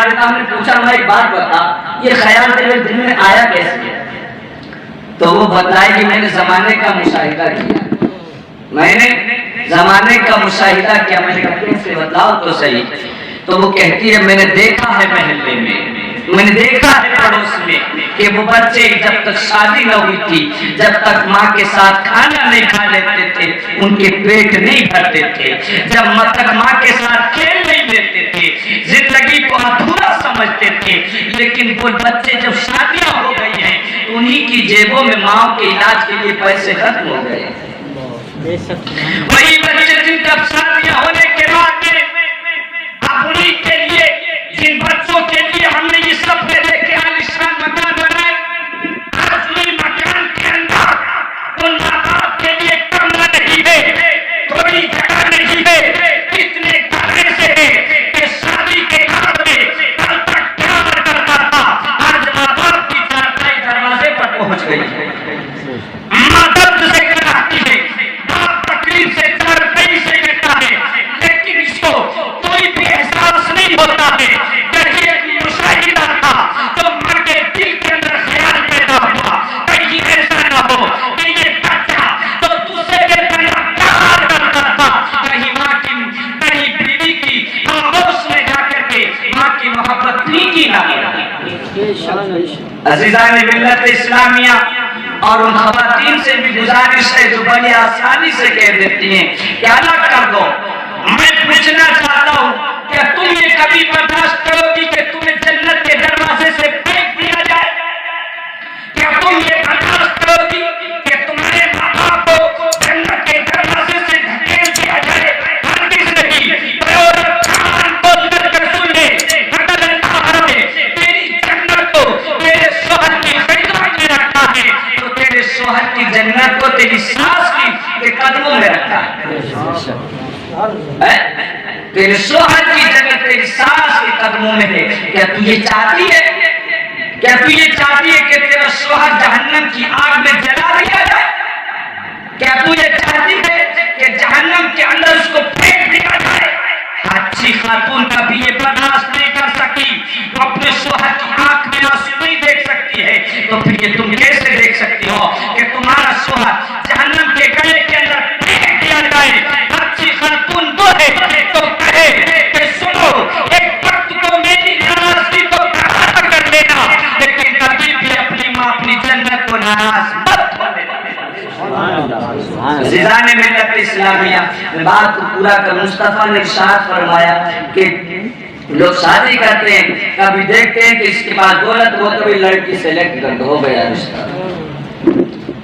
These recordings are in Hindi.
रहे थे, हमने पूछा मैं एक बात बता, ये ख्याल तेरे दिल में आया कैसे? तो वो बताए कि मैंने जमाने का मुशाहिदा किया, मैंने जमाने का मुशाहिदा किया। मैंने कहा कैसे बताओ तो सही। तो वो कहती है मैंने देखा है महल्ले में, मैंने देखा है पड़ोस में कि वो बच्चे जब तक शादी न हुई थी, जब तक माँ के साथ खाना नहीं खा लेते थे, उनके पेट नहीं भरते थे, जब तक माँ के साथ खेल नहीं लेते थे, जिंदगी को अधूरा समझते थे। लेकिन वो बच्चे जब शादियां हो गई हैं, उन्हीं की जेबों में माँ के इलाज के लिए पैसे खत्म हो गए। वही बच्चे जिन जब शादियां होने के बाद उन्हीं के लिए, जिन बच्चों के लिए हमने ये सपने देखे आलिशान मकान बनाए, आज उन्हीं मकान के अंदर उन माँ बाप के लिए कमरा नहीं है, थोड़ी जगह नहीं है, कितने तरह से है कि शादी के बाद में कल तक प्यार करता था, आज माँ बाप की चारपाई दरवाजे पर पहुंच गई है। माँ दर्द से कराती है, बाप तकलीफ से चारपाई से कहता है, लेकिन इसको कोई भी एहसास नहीं होता है। कहीं एक मुशाहिदा था तो माँ के दिल के अंदर ख्याल पैदा हुआ, कहीं ऐसा ना हो कि ये बच्चा तो दूसरे के तरफ प्यार करता था, कहीं माँ की, कहीं बीवी की खामोश में जाकर के माँ की मोहब्बत नहीं की ना। अज़ीज़ान मिल्लत इस्लामिया, और उन खवातीन से भी गुजारिश है जो बड़ी आसानी से कह देती हैं कि अलग कर दो। मैं पूछना चाहता हूँ, क्या तुम ये कभी बर्दाश्त करोगी कि तुम्हें जन्नत के दरवाजे से फेंक दिया जाए? क्या तुम ये बर्दाश्त करोगी कि तुम्हारे माँ बाप को जन्नत के दरवाजे से धकेल दिया जाए? हरगिज़ नहीं। और कान खोल कर सुन ले, अगर अल्लाह ने तेरी जन्नत को तेरे शौहर की खिदमत में रखा है, तो तेरे शौहर की जन्नत को तेरी सास के कदमों में रखा है। तेरे शौहर की जन्नत तेरी सास के कदमों में है। क्या तू ये चाहती है, क्या तू ये चाहती है कि तेरा शौहर जहन्नम की आग में जला दिया जाए? क्या तू ये चाहती है कि जहन्नम के अंदर उसको फेंक दिया जाए? अच्छी खातून कभी ये बर्दाश्त नहीं कर सकी, तो अपने शौहर की आंख में आंसू नहीं देख सकती है, तो फिर ये तुम कैसे देख सकती हो कि तुम्हारा शौहर जहन्नम के गले के अंदर फेंक दिया जाए? अच्छी खातून वो है तो कहे कि सुनो, एक वक्त को मेरी नाराजगी को नाराज कर लेना, लेकिन कभी भी अपनी माँ अपनी जन्नत को नाराज मत होने देना। अज़ीज़ान मिल्लत इस्लामिया, बात को पूरा कर। मुस्तफा ने इरशाद फरमाया कि लोग शादी करते हैं, कभी देखते हैं कि इसके पास दौलत हो, कभी लड़की सेलेक्ट कर दो, हो गया रिश्ता,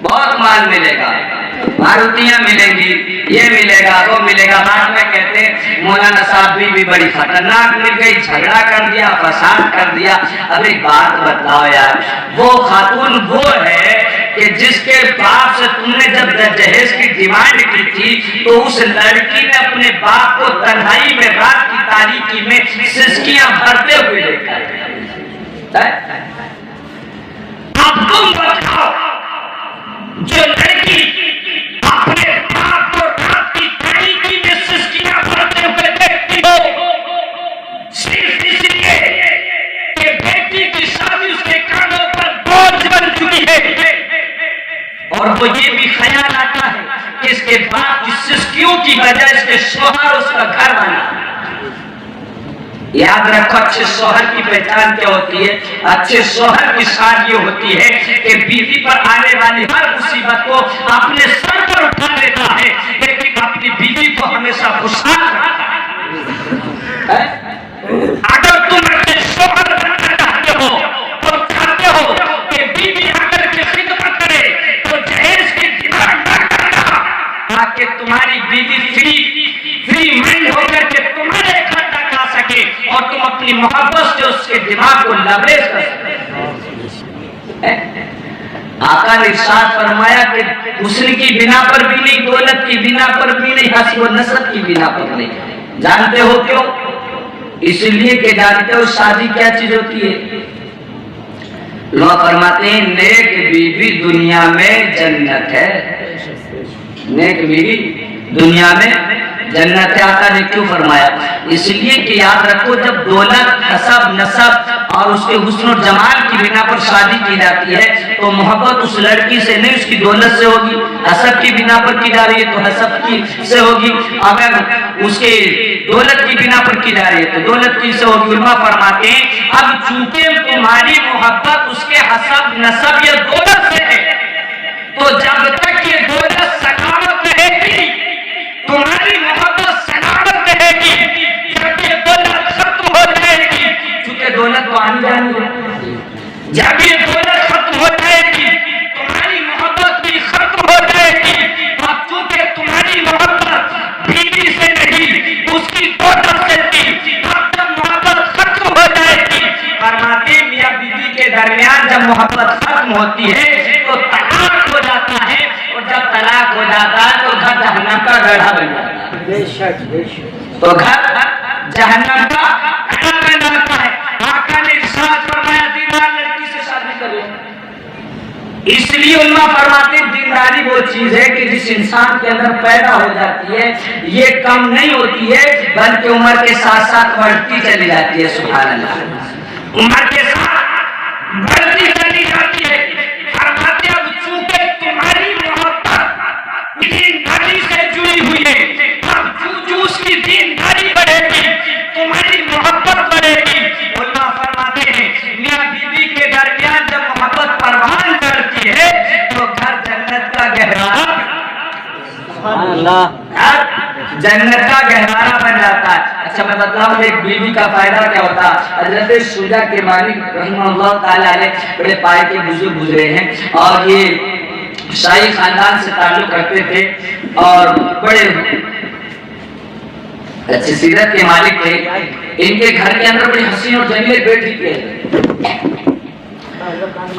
बहुत माल मिलेगा, मारुतियां मिलेंगी, ये मिलेगा, वो मिलेगा। बाद में कहते हैं मौलाना साहब भी बड़ी खतरनाक मिल गई, झगड़ा कर दिया, फसाद कर दिया। अब एक बात बताओ यार, वो खातून वो है कि जिसके बाप से तुमने जब दहेज की डिमांड की थी, तो उस लड़की ने अपने बाप को तन्हाई में रात की तारीकी में सिसकियां भरते हुए देखा। अब तुम बताओ, जो लड़की अपने बाप को रात की तारीकी में सिसकियां भरते हुए देखती हो, सिर्फ इसलिए कि बेटी की शादी उसके कानों पर बोझ बन चुकी है, और वो ये भी ख्याल आता है कि इसके बाप की सिसकियों की वजह इसके शौहर उसका घर बना। याद रखो, अच्छे शौहर की पहचान क्या होती है? अच्छे शौहर की शान ये होती है कि बीवी पर आने वाली हर मुसीबत को अपने सर पर उठा लेता है, लेकिन अपनी बीवी को हमेशा खुशहाल रखता है। अगर तुम अच्छे शौहर बनना चाहते हो और चाहते हो कि बीवी आकर के खिदमत करे, तो दहेज की डिमांड न करना, ताकि तुम्हारी बीवी फ्री माइंड होकर के तुम्हारे घर तक आ सके और तुम अपनी मोहब्बत से उसके दिमाग को लबरेज कर सके। आका ने इरशाद फरमाया कि हुस्न की बिना पर भी नहीं, दौलत की बिना पर भी नहीं, हस्ब व नसब की बिना पर नहीं। जानते हो क्यों? इसलिए कि जानते हो शादी क्या चीज होती है? लोग फरमाते हैं नेक बीवी दुनिया में जन्नत है, नेक बीवी दुनिया में जन्नत आका ने क्यों फरमाया? इसलिए कि याद रखो, जब दौलत, हसब, नसब और उसके हुस्न और जमाल की बिना पर शादी की जाती है तो मोहब्बत उस लड़की से नहीं उसकी दौलत से होगी। हसब की बिना पर की जा रही है तो हसब की से होगी, अगर उसके दौलत की बिना पर की जा रही है तो दौलत की से होगी। उलमा फरमाते हैं अब चूंकि तुम्हारी मोहब्बत उसके हसब, नसब या दौलत से है तो जब तक ये दौलत सलामत रहेगी तुम्हारी मोहब्बत सलामत रहेगी, जब ये दौलत खत्म हो जाएगी, चूंकि दौलत तो आनी जानी है, जब ये दौलत खत्म हो जाएगी तुम्हारी मोहब्बत भी खत्म हो जाएगी। अब चूंकि तुम्हारी मोहब्बत बीवी से नहीं उसकी दौलत से थी, अब जब मोहब्बत खत्म हो जाएगी, फरमाते मियां बीवी के दरमियान जब मोहब्बत खत्म होती है तो तलाक हो जाता है, और जब तलाक हो जाता है तो घर जहन्नम का गड्ढा बन जाता है। बेशक तो घर जहन्नम का गड्ढा बन जाता है। आका ने इरशाद फरमाया दीनदार लड़की से शादी करो। इसलिए उन्होंने फरमाते दीनदारी वो चीज है कि जिस इंसान के अंदर पैदा हो जाती है ये कम नहीं होती है बल्कि उम्र के साथ साथ बढ़ती चली जाती है। सुभान अल्लाह, उम्र के साथ बढ़ती चली जाती है। फरमाते अब चूंकि तुम्हारी मोहब्बत दीनदारी से जुड़ी हुई है, अब जो उसकी दीनदारी बढ़ेगी तुम्हारी मोहब्बत बढ़ेगी। उल्लाह फरमाते हैं मियां बीवी के दरमियान जब मोहब्बत परवान करती है तो घर जन्नत का गहरारा, जन्नत का गहरारा बन जाता है। अच्छा मैं बताऊं एक बीवी का फायदा क्या होता है। हजरत शुजा के मालिक रहमतुल्लाह ताला अलैह बड़े पाए के बुजुर्ग गुजरे हैं और ये शाही खानदान से ताल्लुक रखते थे और बड़े अच्छी सीरत के मालिक थे। इनके घर के अंदर बड़ी हसीन और जमील बेटी थे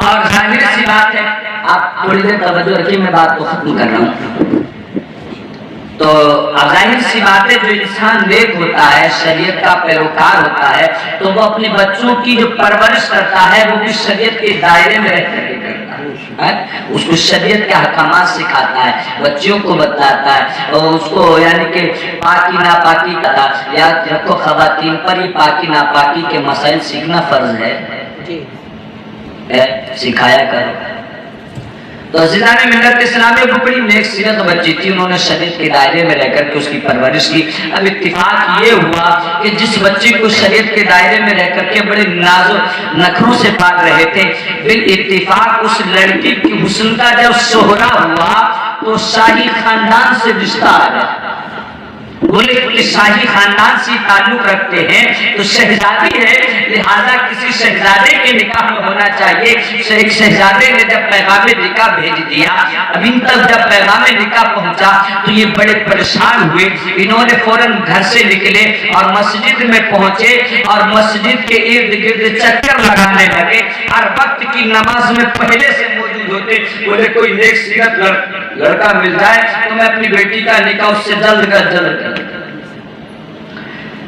और जाहिर सी बात है, आप थोड़ी देर तवज्जो रखिए, मैं बात को खत्म कर रहा हूँ। तो जाहिर सी बात है, जो इंसान नेक होता है, शरीयत का पैरोकार होता है, तो वो अपने बच्चों की जो परवरिश करता है वो भी शरीयत के दायरे में रहकर के करता है। उसको शरीयत के अहकामात सिखाता है, बच्चियों को बताता है और उसको यानी कि पाकी नापाकी का याद रखो, खवातीन पर ही पाकी नापाकी के मसाइल सीखना फर्ज है, सिखाया करो। तो अज़ीज़ान मिल्लत इस्लामी वो बड़ी नेक सीरत बच्ची थी, उन्होंने शरीयत के दायरे में रहकर के उसकी परवरिश की। अब इत्तिफाक ये हुआ कि जिस बच्ची को शरीयत के दायरे में रहकर के बड़े नाज़ो नखरों से पाल रहे थे, बिल इत्तिफाक उस लड़की की हुस्न का जब शोहरा हुआ तो शाही खानदान से रिश्ता आ गया। बोले कि शाही खानदान से ताल्लुक रखते हैं तो शहजादी है, लिहाजा किसी शहजादे के निकाह में होना चाहिए। एक शहजादे ने जब पैगाम निकाह भेज दिया, अब इन तक जब पैगाम निकाह पहुंचा तो ये बड़े परेशान हुए। इन्होंने फौरन घर से निकले और मस्जिद में पहुंचे और मस्जिद के इर्द गिर्द चक्कर लगाने लगे। हर वक्त की नमाज में पहले से मौजूद होते। बोले कोई नेक सीरत लड़का मिल जाए तो मैं अपनी बेटी का निकाह उससे जल्द कर जल्द।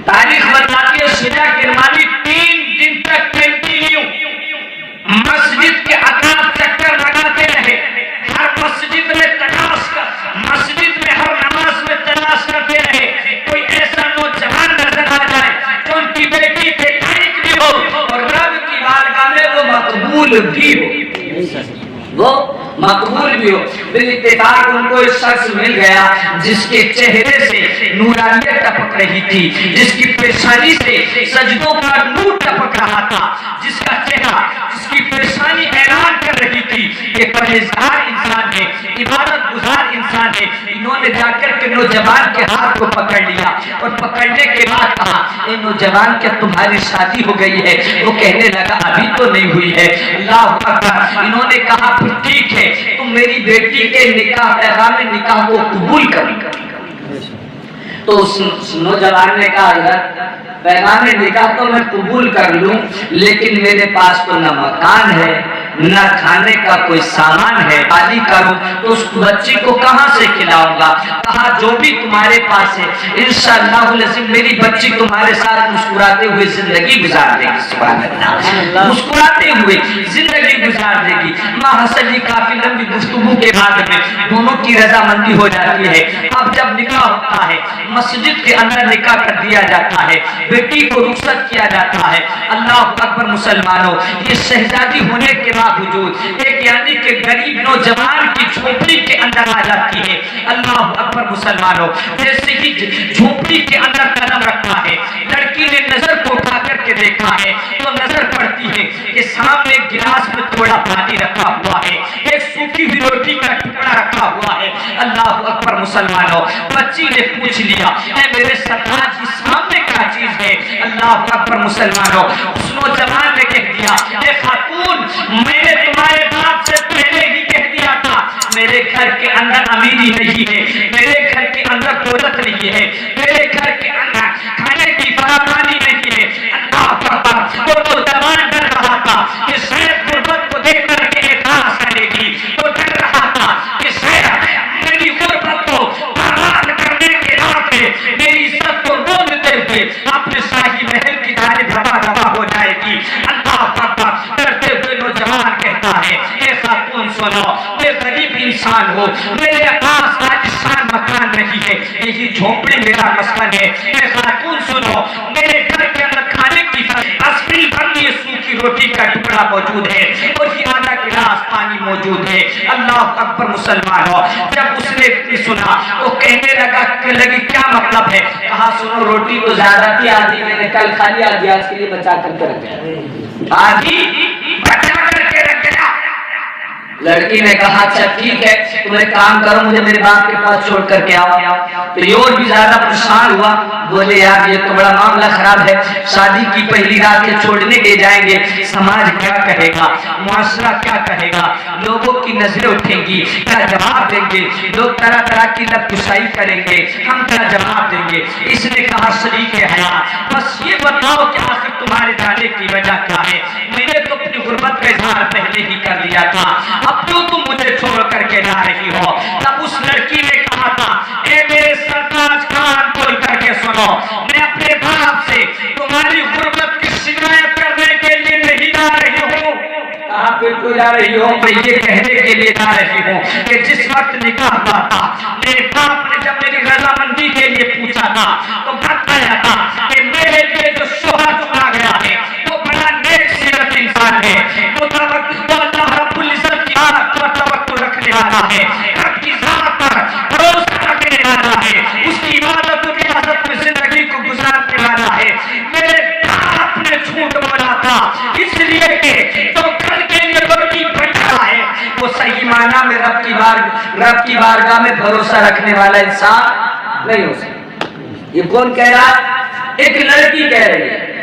तारीख बताती है शुजा किरमानी 3 दिन तक कंटिन्यू मस्जिद के अताब चक्कर लगाते रहे। हर मस्जिद में तलाश कर, मस्जिद में हर नमाज में तलाश करते रहे कोई ऐसा नौजवान नजर आ जाए जो उनकी बेटी पे लायक भी हो और रब की बारगाह में वो मकबूल भी हो, वो मकबूल भी हो। बिल्इत्तेफाक उनको एक शख्स मिल गया जिसके चेहरे से नूरानियत टपक रही थी, जिसकी पेशानी से सजदों का नूर टपक रहा था, जिसका चेहरा, जिसकी पेशानी ऐलान कर रही थी कि परहेजगार इंसान है, इबादत गुजार इंसान है। इन्होंने जाकर के नौजवान के हाथ को पकड़ लिया और पकड़ने के बाद कहा, ए नौजवान क्या तुम्हारी शादी हो गई है? वो कहने लगा अभी तो नहीं हुई है। अल्लाह अकबर। इन्होंने कहा फिर ठीक है, तुम मेरी बेटी के निकाह पैगाम निकाह को कबूल कर। तो उस नौजवान ने कहा पैगाम निकाह तो मैं कबूल कर लूं, लेकिन मेरे पास तो न मकान है न खाने का कोई सामान है, शादी करूं तो उस बच्ची को कहां से खिलाऊंगा? कहा जो भी तुम्हारे पास है इंशाअल्लाह मेरी बच्ची तुम्हारे साथ मुस्कुराते हुए जिंदगी गुजार देगी। सुभान अल्लाह, मुस्कुराते हुए जिंदगी गुजार देगी। मां हसन जी काफी लंबी गुफ्तगू के बाद में दोनों की रजामंदी हो जाती है। अब जब निकाह होता है, मस्जिद के अंदर निकाह कर दिया जाता है, बेटी को रुखसत किया जाता है। अल्लाह अकबर मुसलमानों, ये शहजादी होने के बावजूद एक यानी कि गरीब नौजवान की झोपड़ी के अंदर आ जाती है। अल्लाह अकबर मुसलमानों, जैसे ही झोपड़ी के अंदर कदम रखता है, लड़की ने नजर को उठा करके देखा है तो नजर पड़ती है कि सामने एक गिलास में थोड़ा पानी रखा हुआ है, एक सूखी हुई रोटी का टुकड़ा रखा हुआ है। अल्लाह अकबर मुसलमानों, बच्ची ने पूछ लिया, ऐ मेरे सरदार जी सामने क्या चीज है? अल्लाह अकबर मुसलमानों, उस नौजवान ने कह दिया, ए खातून, मैंने तुम्हारे बाप से पहले ही कह दिया था, मेरे घर के अंदर अमीरी नहीं है, मेरे घर के अंदर दौलत नहीं है, मेरे घर के अंदर खाने की फरामानी नहीं है। अल्लाह अकबर, वो नौजवान डर रहा था कि शायद गुर्बत को देख करके एहसास करेगी, तो डर रहा था कि शायद मेरी गुर्बत को बर्बाद करने के नाते मेरी इज्जत को रोंदते हुए अपने शाही महल की जानिब रवा हो जाएगी। अल्लाह अकबर, डरते हुए नौजवान कहता है, ए खातून सुनो, मैं गरीब इंसान हूँ, मेरे पास आलिशान मकान नहीं है, यही झोपड़ी मेरा मस्कन है। ए खातून सुनो, मेरे घर के अंदर खाने की अस्फिल बनी सूखी रोटी का टुकड़ा मौजूद है और ये आधा गिलास पानी मौजूद है। अल्लाह अकबर मुसलमानों, जब उसने सुना तो कहने लगी क्या मतलब है? कहा सुनो, रोटी तो ज्यादा थी, आधी मैंने कल खा लिया, आधी आज के लिए बचा करके रख गया, आधी बचा करके रख गया। लड़की ने कहा अच्छा ठीक है, तुम एक काम करो, मुझे मेरे बाप के पास छोड़ करके आओ। तो ये और भी ज्यादा परेशान हुआ, बोले यार ये तो बड़ा मामला खराब है, शादी की पहली रात के छोड़ने ले जाएंगे, समाज क्या कहेगा, मुआशरा क्या कहेगा, लोगों की नजरें उठेंगी, क्या जवाब देंगे, लोग तरह तरह की लबकुशाई करेंगे, हम क्या जवाब देंगे। इसने कहा शरीक हया, बस ये बताओ कि आखिर तुम्हारे जाने की वजह क्या है? मैंने तो अपनी गुर्बत का इजहार पहले ही कर दिया था, अब क्यों तुम मुझे छोड़ करके जा रही हो? तब उस लड़की ने कहा था, ए मेरे सरताज खान, खोल करके सुनो, मैं अपने बाप से तुम्हारी गुर्बत की शिकायत करने के लिए नहीं जा रही हूँ। आप बिल्कुल जा रही हो? मैं ये कहने के लिए जा रही हूँ कि जिस वक्त निकाह हुआ था, मेरे बाप ने जब मेरी रजामंदी के लिए पूछा था तो बताया था कि मेरे लिए जो शोहर चुना गया है वो बड़ा नेक सीरत इंसान है, तो अल्लाह रब्बुल इज्जत की आदत पर तवक्कुल रखने वाला है, रब की जात पर भरोसा रखने वाला है, उसकी इबादत और रियासत में जिंदगी को गुजारने वाला है। मेरे बाप ने झूठ बोला था इसलिए कि तो कल के लिए रोटी बच रहा है, वो सही माना में रब की बारगाह में भरोसा रखने वाला इंसान नहीं हो सकता। ये कौन कह रहा है? एक लड़की कह रही है।